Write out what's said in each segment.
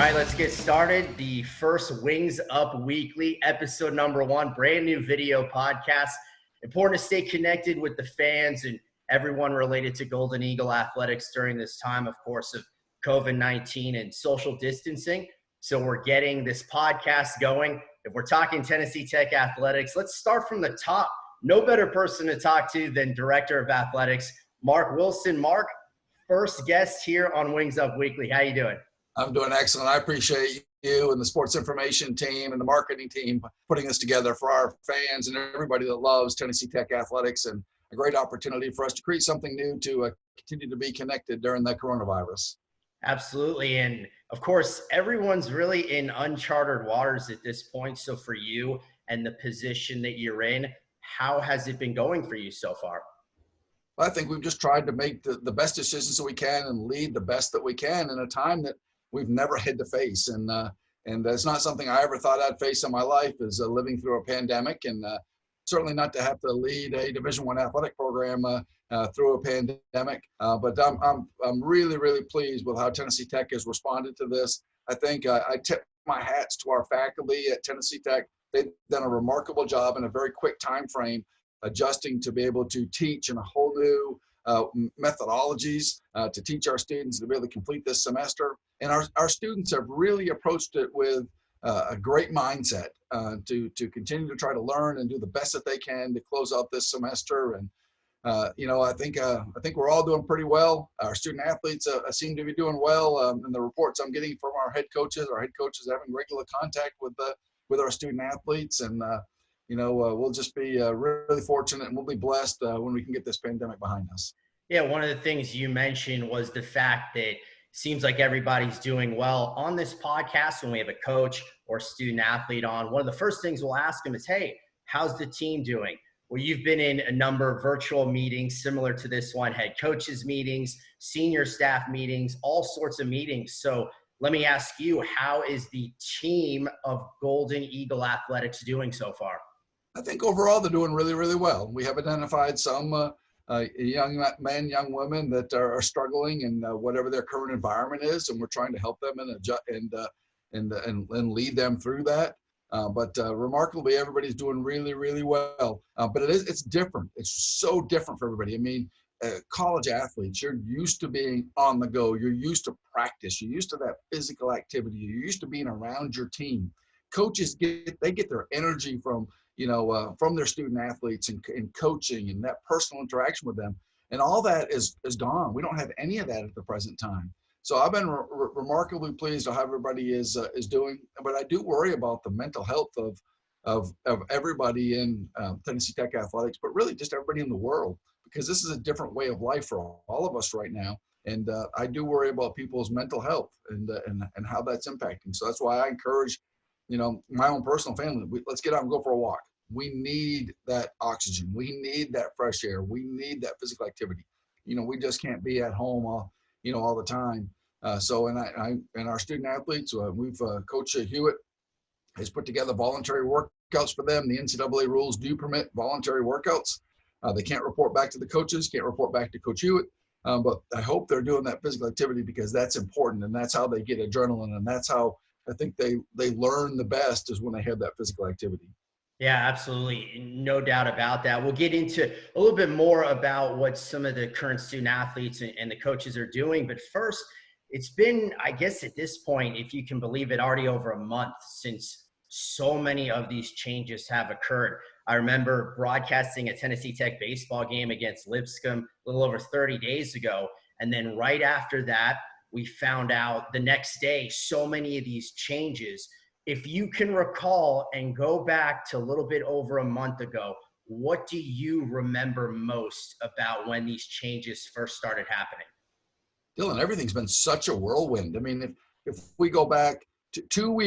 right, let's get started. The first Wings Up Weekly, episode number 1, brand new video podcast. Important to stay connected with the fans and everyone related to Golden Eagle athletics during this time, of course, of COVID-19 and social distancing. So we're getting this podcast going. If we're talking Tennessee Tech athletics, let's start from the top. No better person to talk to than Director of Athletics, Mark Wilson. Mark, first guest here on Wings Up Weekly. How you doing? I'm doing excellent. I appreciate you and the sports information team and the marketing team putting this together for our fans and everybody that loves Tennessee Tech athletics, and a great opportunity for us to create something new to continue to be connected during the coronavirus. Absolutely. And of course, everyone's really in uncharted waters at this point. So for you and the position that you're in, how has it been going for you so far? I think we've just tried to make the best decisions that we can and lead the best that we can in a time that we've never had to face. And it's not something I ever thought I'd face in my life, is living through a pandemic, and certainly not to have to lead a Division I athletic program through a pandemic. But I'm really, really pleased with how Tennessee Tech has responded to this. I think I tip my hats to our faculty at Tennessee Tech. They've done a remarkable job in a very quick time frame, adjusting to be able to teach in a whole new methodologies to teach our students to be able to complete this semester. And our students have really approached it with a great mindset to continue to try to learn and do the best that they can to close out this semester. And I think we're all doing pretty well. Our student athletes seem to be doing well. And the reports I'm getting from our head coaches are having regular contact with our student athletes. And we'll just be really fortunate, and we'll be blessed when we can get this pandemic behind us. Yeah, one of the things you mentioned was the fact that seems like everybody's doing well. On this podcast, when we have a coach or student athlete on, one of the first things we'll ask them is, hey, how's the team doing? Well, you've been in a number of virtual meetings similar to this one, head coaches meetings, senior staff meetings, all sorts of meetings. So let me ask you, how is the team of Golden Eagle athletics doing so far? I think overall they're doing really, really well. We have identified some young men, young women that are struggling in whatever their current environment is, and we're trying to help them and lead them through that. But remarkably, everybody's doing really, really well. But it's different. It's so different for everybody. I mean, college athletes, you're used to being on the go. You're used to practice. You're used to that physical activity. You're used to being around your team. Coaches get their energy from their student athletes and coaching and that personal interaction with them. And all that is gone. We don't have any of that at the present time. So I've been remarkably pleased with how everybody is doing. But I do worry about the mental health of everybody in Tennessee Tech athletics, but really just everybody in the world, because this is a different way of life for all of us right now. And I do worry about people's mental health and how that's impacting. So that's why I encourage my own personal family, let's get out and go for a walk. We need that oxygen. We need that fresh air. We need that physical activity. We just can't be at home all the time. And our student athletes, we've Coach Hewitt has put together voluntary workouts for them. The NCAA rules do permit voluntary workouts. They can't report back to the coaches, can't report back to Coach Hewitt. But I hope they're doing that physical activity, because that's important, and that's how they get adrenaline, and that's how I think they learn the best, is when they have that physical activity. Yeah, absolutely. No doubt about that. We'll get into a little bit more about what some of the current student athletes and the coaches are doing. But first, it's been, I guess at this point, if you can believe it, already over a month since so many of these changes have occurred. I remember broadcasting a Tennessee Tech baseball game against Lipscomb a little over 30 days ago. And then right after that, we found out the next day so many of these changes. If you can recall and go back to a little bit over a month ago, what do you remember most about when these changes first started happening? Dylan, everything's been such a whirlwind. I mean, if we go back to 2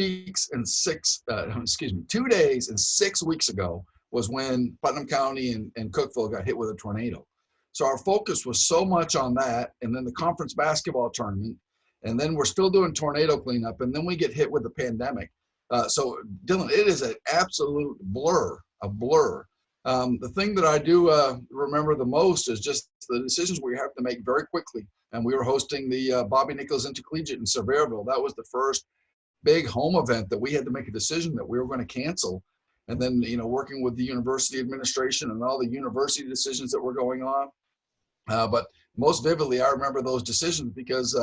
days and 6 weeks ago was when Putnam County and Cookeville got hit with a tornado. So our focus was so much on that, and then the conference basketball tournament, and then we're still doing tornado cleanup, and then we get hit with the pandemic. So Dylan, it is an absolute blur, a blur. The thing that I do remember the most is just the decisions we have to make very quickly. And we were hosting the Bobby Nichols Intercollegiate in Sevierville. That was the first big home event that we had to make a decision that we were going to cancel. And then, working with the university administration and all the university decisions that were going on. But most vividly, I remember those decisions because,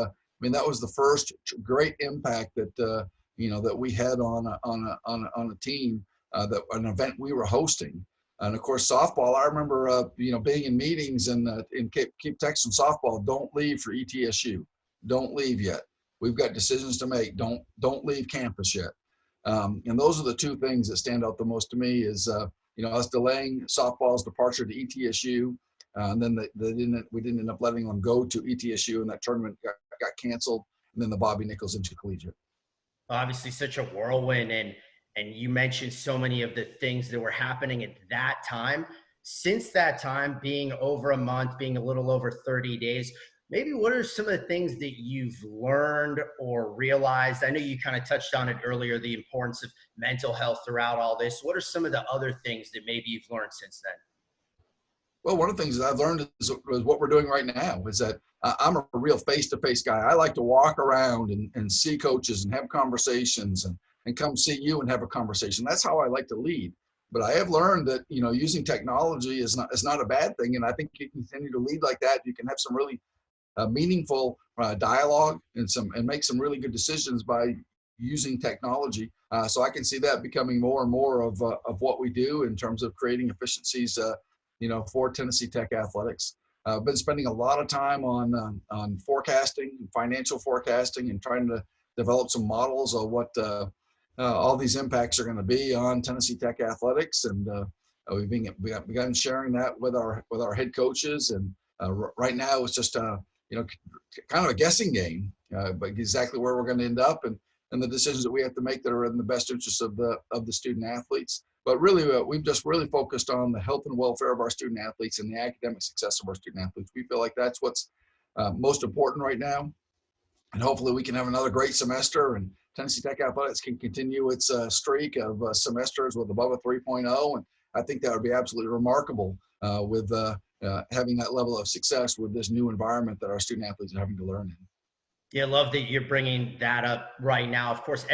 that was the first great impact that, that we had on a team, that an event we were hosting. And of course, softball, I remember, being in meetings and keep texting softball, don't leave for ETSU. Don't leave yet. We've got decisions to make. Don't leave campus yet. And those are the two things that stand out the most to me is, us delaying softball's departure to ETSU. And then we didn't end up letting them go to ETSU, and that tournament got canceled. And then the Bobby Nichols Intercollegiate. Obviously such a whirlwind, and you mentioned so many of the things that were happening at that time. Since that time, being over a month, being a little over 30 days, maybe what are some of the things that you've learned or realized? I know you kind of touched on it earlier, the importance of mental health throughout all this. What are some of the other things that maybe you've learned since then? Well, one of the things that I've learned is what we're doing right now is that I'm a real face-to-face guy. I like to walk around and see coaches and have conversations and come see you and have a conversation. That's how I like to lead. But I have learned that, using technology is not a bad thing. And I think you can continue to lead like that. You can have some really meaningful dialogue and make some really good decisions by using technology. So I can see that becoming more and more of what we do in terms of creating efficiencies, for Tennessee Tech athletics. I've been spending a lot of time on forecasting, financial forecasting, and trying to develop some models of what all these impacts are going to be on Tennessee Tech athletics. And we've begun sharing that with our head coaches. And right now it's just kind of a guessing game, but exactly where we're going to end up and the decisions that we have to make that are in the best interest of the student athletes. But really, we've just really focused on the health and welfare of our student athletes and the academic success of our student athletes. We feel like that's what's most important right now. And hopefully we can have another great semester and Tennessee Tech athletics can continue its streak of semesters with above a 3.0. And I think that would be absolutely remarkable with having that level of success with this new environment that our student athletes are having to learn in. Yeah, I love that you're bringing that up right now. Of course,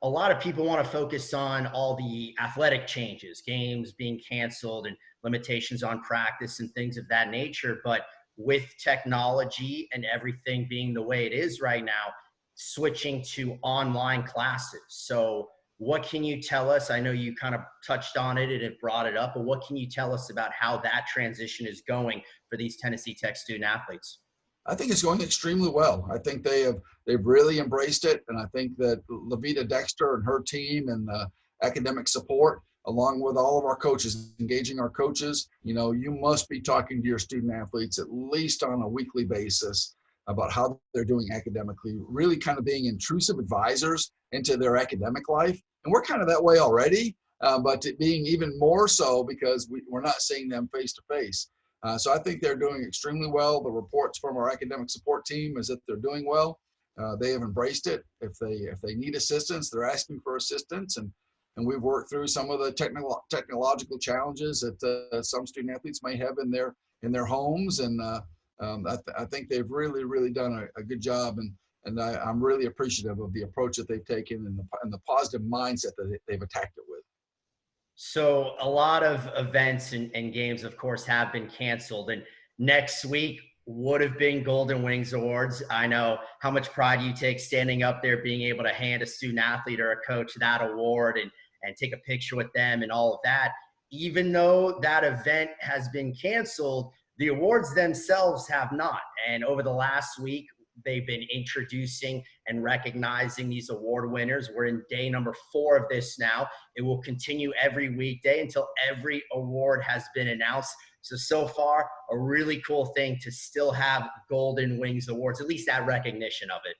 a lot of people want to focus on all the athletic changes, games being canceled and limitations on practice and things of that nature. But with technology and everything being the way it is right now, switching to online classes. So what can you tell us? I know you kind of touched on it and it brought it up, but what can you tell us about how that transition is going for these Tennessee Tech student athletes? I think it's going extremely well. I think they've really embraced it, and I think that Levita Dexter and her team and academic support, along with all of our coaches, engaging our coaches. You must be talking to your student athletes at least on a weekly basis about how they're doing academically, really kind of being intrusive advisors into their academic life. And we're kind of that way already, but it being even more so because we're not seeing them face to face. So I think they're doing extremely well. The reports from our academic support team is that they're doing well. They have embraced it. If they need assistance, they're asking for assistance. And we've worked through some of the technological challenges that some student athletes may have in their homes. And I think they've really, really done a good job. And I'm really appreciative of the approach that they've taken and the positive mindset that they've attacked it with. So a lot of events and games, of course, have been canceled. And next week would have been Golden Wings Awards. I know how much pride you take standing up there, being able to hand a student athlete or a coach that award and take a picture with them and all of that. Even though that event has been canceled, the awards themselves have not. And over the last week, they've been introducing and recognizing these award winners. We're in day number 4 of this now. It will continue every weekday until every award has been announced. So far, a really cool thing to still have Golden Wings Awards, at least that recognition of it.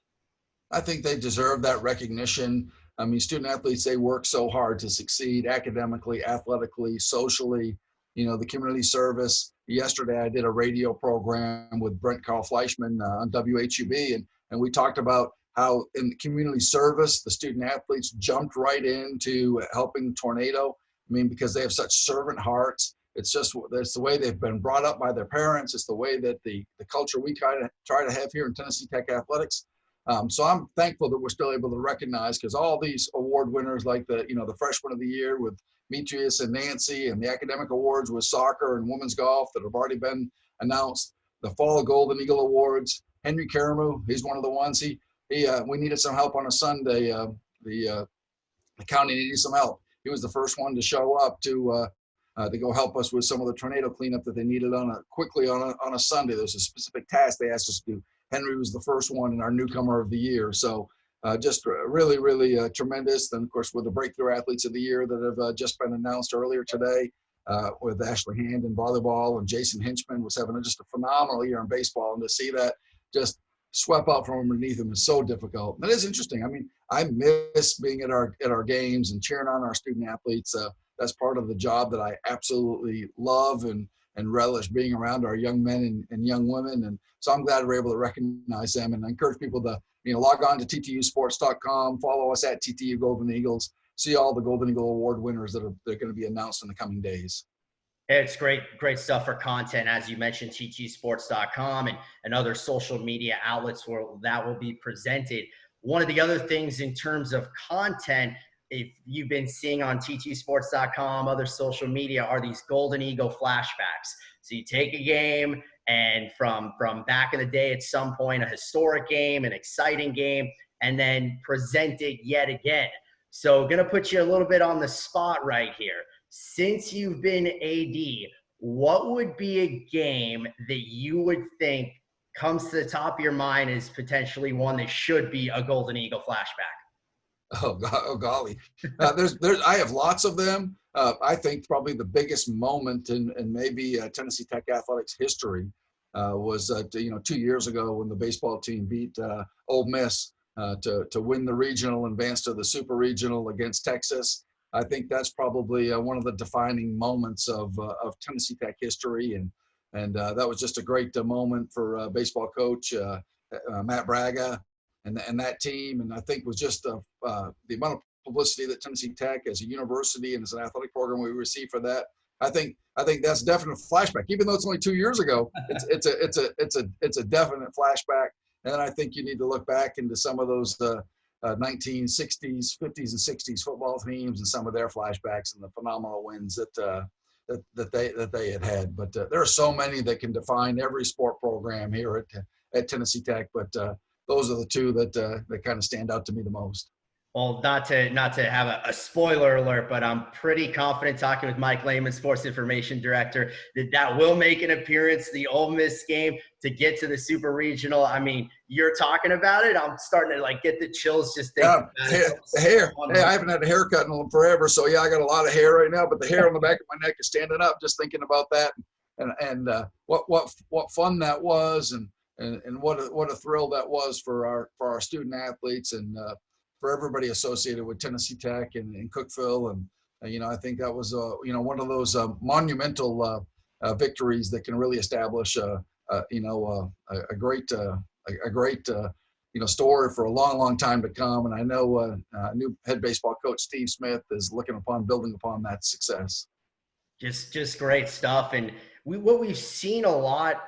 I think they deserve that recognition. I mean, student athletes, they work so hard to succeed academically, athletically, socially, the community service. Yesterday, I did a radio program with Brent Carl Fleischman on WHUB, and we talked about how in the community service, the student athletes jumped right into helping Tornado. I mean, because they have such servant hearts. It's the way they've been brought up by their parents. It's the way that the culture we try to have here in Tennessee Tech athletics. So I'm thankful that we're still able to recognize, because all these award winners, like the freshman of the year with Demetrius and Nancy, and the academic awards with soccer and women's golf that have already been announced, the fall Golden Eagle Awards, Henry Karamu, he's one of the ones. We needed some help on a Sunday. The county needed some help. He was the first one to show up to go help us with some of the tornado cleanup that they needed quickly on a Sunday. There's a specific task they asked us to do. Henry was the first one and our newcomer of the year. So just really, really tremendous. And of course, with the breakthrough athletes of the year that have just been announced earlier today, with Ashley Hand in volleyball, and Jason Hinchman was having just a phenomenal year in baseball. And to see that just swept out from underneath him is so difficult. And it is interesting. I mean, I miss being at our games and cheering on our student athletes. That's part of the job that I absolutely love and relish, being around our young men and young women. And so I'm glad we're able to recognize them, and I encourage people to log on to ttusports.com, follow us at TTU Golden Eagles, see all the Golden Eagle Award winners that are going to be announced in the coming days. It's great stuff for content, as you mentioned, ttusports.com and other social media outlets where that will be presented. One of the other things in terms of content, if you've been seeing on ttusports.com, other social media, are these Golden Eagle flashbacks. So you take a game, and from back in the day, at some point, a historic game, an exciting game, and then present it yet again. So going to put you a little bit on the spot right here. Since you've been AD, what would be a game that you would think comes to the top of your mind as potentially one that should be a Golden Eagle flashback? Oh golly. I have lots of them. I think probably the biggest moment in maybe Tennessee Tech athletics history was 2 years ago when the baseball team beat Ole Miss to win the regional and advance to the super regional against Texas. I think that's probably one of the defining moments of Tennessee Tech history, and that was just a great moment for baseball coach Matt Braga and that team. And I think was just the amount of publicity that Tennessee Tech as a university and as an athletic program we received for that. I think that's definite flashback, even though it's only 2 years ago. It's a definite flashback. And I think you need to look back into some of those 1960s, 50s, and 60s football teams and some of their flashbacks and the phenomenal wins that they had. But there are so many that can define every sport program here at Tennessee Tech. But those are the two that kind of stand out to me the most. Well, not to have a spoiler alert, but I'm pretty confident, talking with Mike Lehman, Sports Information Director, that will make an appearance, the Ole Miss game, to get to the Super Regional. I mean, you're talking about it, I'm starting to get the chills just thinking about it. The hair. Hey, I haven't had a haircut in forever, so yeah, I got a lot of hair right now, but the hair on the back of my neck is standing up just thinking about that, and what fun that was, and what a thrill that was for our student athletes, and for everybody associated with Tennessee Tech and Cookeville. And I think that was one of those monumental victories that can really establish a great story for a long time to come. And I know new head baseball coach Steve Smith is building upon that success. Just great stuff. And what we've seen a lot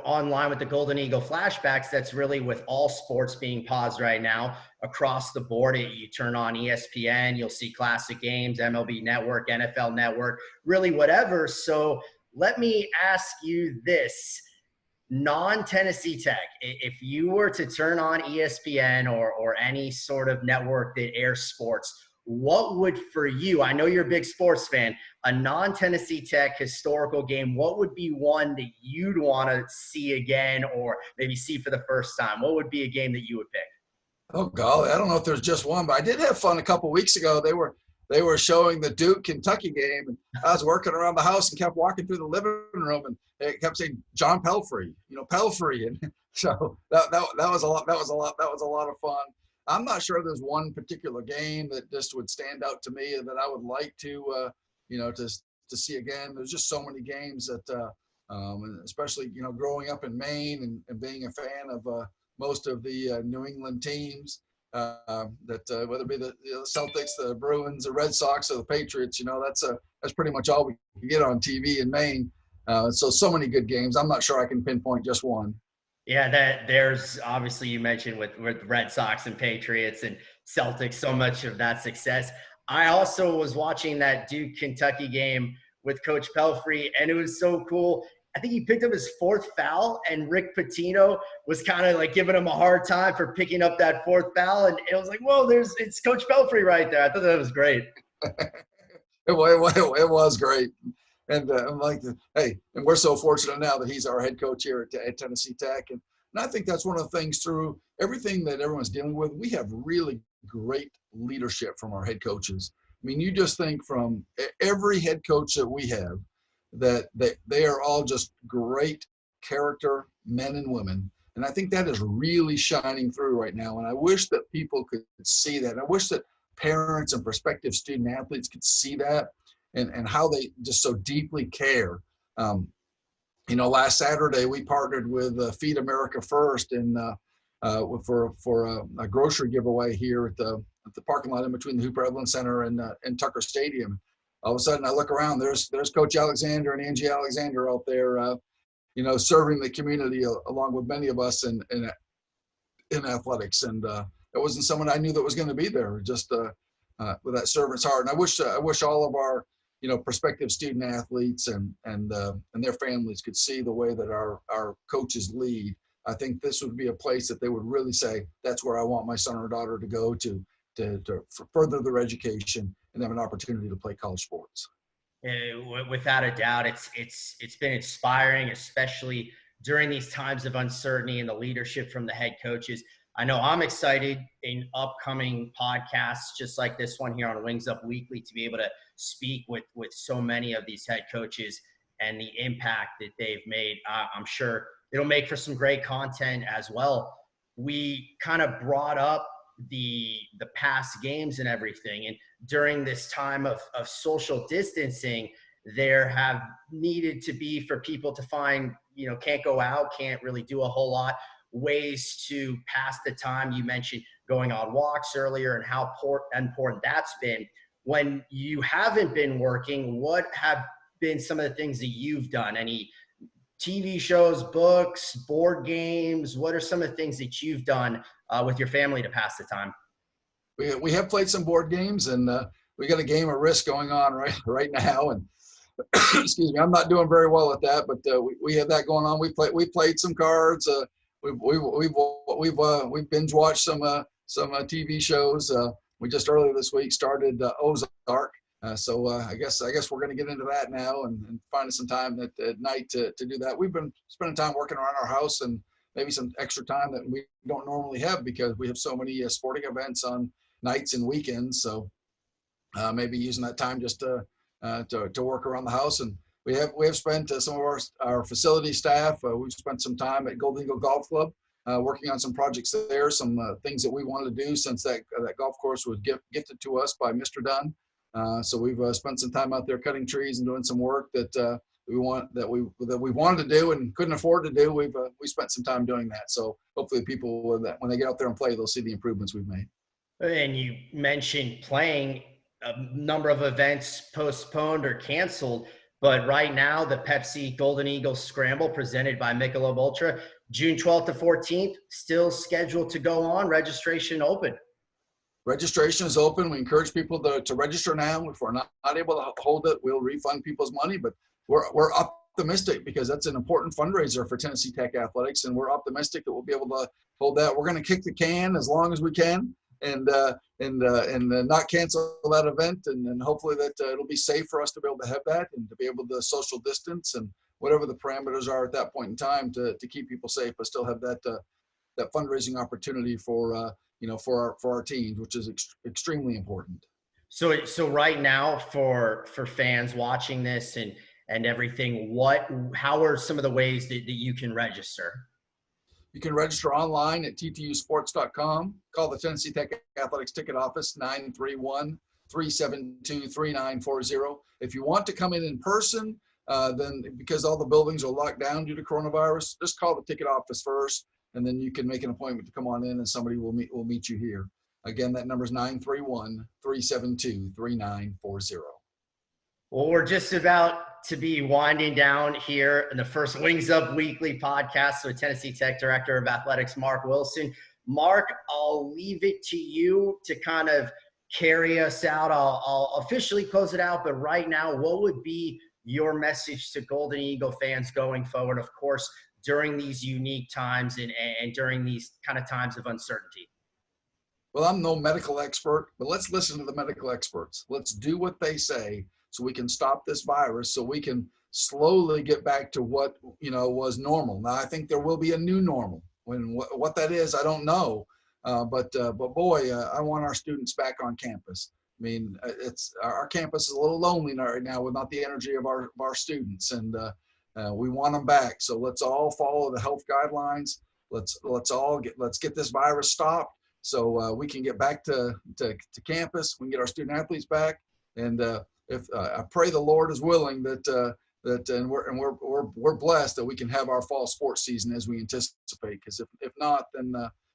online with the Golden Eagle flashbacks, that's really with all sports being paused right now across the board. You turn on ESPN, you'll see classic games, MLB Network, NFL Network, really whatever. So let me ask you this, non-Tennessee Tech, if you were to turn on ESPN or any sort of network that airs sports, what would, for you, I know you're a big sports fan, a non-Tennessee Tech historical game, what would be one that you'd want to see again, or maybe see for the first time? What would be a game that you would pick? Oh, golly, I don't know if there's just one, but I did have fun a couple of weeks ago. They were showing the Duke-Kentucky game, and I was working around the house and kept walking through the living room, and they kept saying John Pelfrey, Pelfrey, and so that was a lot of fun. I'm not sure there's one particular game that just would stand out to me that I would like to see again. There's just so many games that, especially growing up in Maine and being a fan of most of the New England teams, that whether it be the Celtics, the Bruins, the Red Sox, or the Patriots, that's pretty much all we can get on TV in Maine. So many good games. I'm not sure I can pinpoint just one. Yeah, that there's obviously you mentioned with Red Sox and Patriots and Celtics, so much of that success. I also was watching that Duke Kentucky game with Coach Pelfrey, and it was so cool. I think he picked up his fourth foul, and Rick Pitino was kind of like giving him a hard time for picking up that fourth foul. And it was like, whoa, it's Coach Pelfrey right there. I thought that was great. It was great. And I'm like, hey, and we're so fortunate now that he's our head coach here at Tennessee Tech. And I think that's one of the things through everything that everyone's dealing with. We have really great leadership from our head coaches. I mean, you just think from every head coach that we have that they are all just great character men and women. And I think that is really shining through right now. And I wish that people could see that. And I wish that parents and prospective student athletes could see that and how they just so deeply care. Last Saturday we partnered with Feed America First and for a grocery giveaway here at the parking lot in between the Hooper Evelyn Center and Tucker Stadium. All of a sudden I look around, there's Coach Alexander and Angie Alexander out there, serving the community along with many of us in athletics. And it wasn't someone I knew that was going to be there, just with that servant's heart. And I wish all of our prospective student athletes and their families could see the way that our coaches lead. I think this would be a place that they would really say, that's where I want my son or daughter to go to further their education and have an opportunity to play college sports. Without a doubt, it's been inspiring, especially during these times of uncertainty and the leadership from the head coaches. I know I'm excited in upcoming podcasts just like this one here on Wings Up Weekly to be able to speak with so many of these head coaches and the impact that they've made. I'm sure it'll make for some great content as well. We kind of brought up the past games and everything, and during this time of social distancing, there have needed to be, for people to find, can't go out, can't really do a whole lot, ways to pass the time. You mentioned going on walks earlier and how important that's been. When you haven't been working, what have been some of the things that you've done? Any TV shows, books, board games? What are some of the things that you've done with your family to pass the time? We have played some board games, and we got a game of Risk going on right now. And excuse me, I'm not doing very well at that, but we have that going on. We played some cards. We've binge watched some TV shows. We just earlier this week started Ozark. So I guess we're going to get into that now and finding some time at night to do that. We've been spending time working around our house and maybe some extra time that we don't normally have because we have so many sporting events on nights and weekends. So maybe using that time just to work around the house. And we have spent some of our facility staff. We've spent some time at Golden Eagle Golf Club working on some projects there, some things that we wanted to do since that golf course was gifted to us by Mr. Dunn. So we've spent some time out there cutting trees and doing some work that we wanted to do and couldn't afford to do. We spent some time doing that. So hopefully people when they get out there and play, they'll see the improvements we've made. And you mentioned playing. A number of events postponed or canceled, but right now the Pepsi Golden Eagle Scramble presented by Michelob Ultra, June 12th to 14th, still scheduled to go on. Registration open. Registration is open. We encourage people to register now. If we're not able to hold it, we'll refund people's money, but we're optimistic because that's an important fundraiser for Tennessee Tech Athletics, and we're optimistic that we'll be able to hold that. We're going to kick the can as long as we can and not cancel that event, and hopefully that it'll be safe for us to be able to have that and to be able to social distance and whatever the parameters are at that point in time to keep people safe, but still have that fundraising opportunity for our teams, which is extremely important. So right now for fans watching this and everything, how are some of the ways that you can register? You can register online at ttusports.com. Call the Tennessee Tech Athletics ticket office, 931-372-3940. If you want to come in person, then because all the buildings are locked down due to coronavirus, just call the ticket office first, and then you can make an appointment to come on in, and somebody will meet you here. Again, that number is 931-372-3940. Well, we're just about to be winding down here in the first Wings Up Weekly podcast with Tennessee Tech Director of Athletics, Mark Wilson. Mark, I'll leave it to you to kind of carry us out. I'll officially close it out, but right now, what would be your message to Golden Eagle fans going forward, of course, during these unique times and during these kind of times of uncertainty? Well, I'm no medical expert, but let's listen to the medical experts. Let's do what they say so we can stop this virus, so we can slowly get back to what, was normal. Now, I think there will be a new normal. What that is, I don't know. But boy, I want our students back on campus. I mean, it's our campus is a little lonely right now without the energy of our students, and we want them back. So let's all follow the health guidelines. Let's get this virus stopped, so we can get back to campus. We can get our student athletes back, and if I pray the Lord is willing and we're blessed that we can have our fall sports season as we anticipate. Because if not, then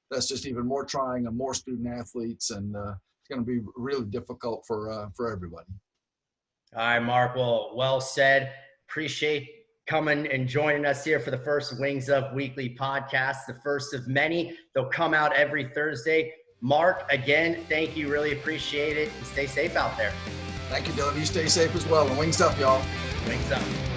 that's just even more trying on more student athletes, and it's going to be really difficult for everybody. All right, Mark. Well said. Appreciate coming and joining us here for the first Wings Up Weekly podcast, the first of many. They'll come out every Thursday. Mark, again, thank you. Really appreciate it. And stay safe out there. Thank you, Dylan. You stay safe as well. And wings up, y'all. Wings up.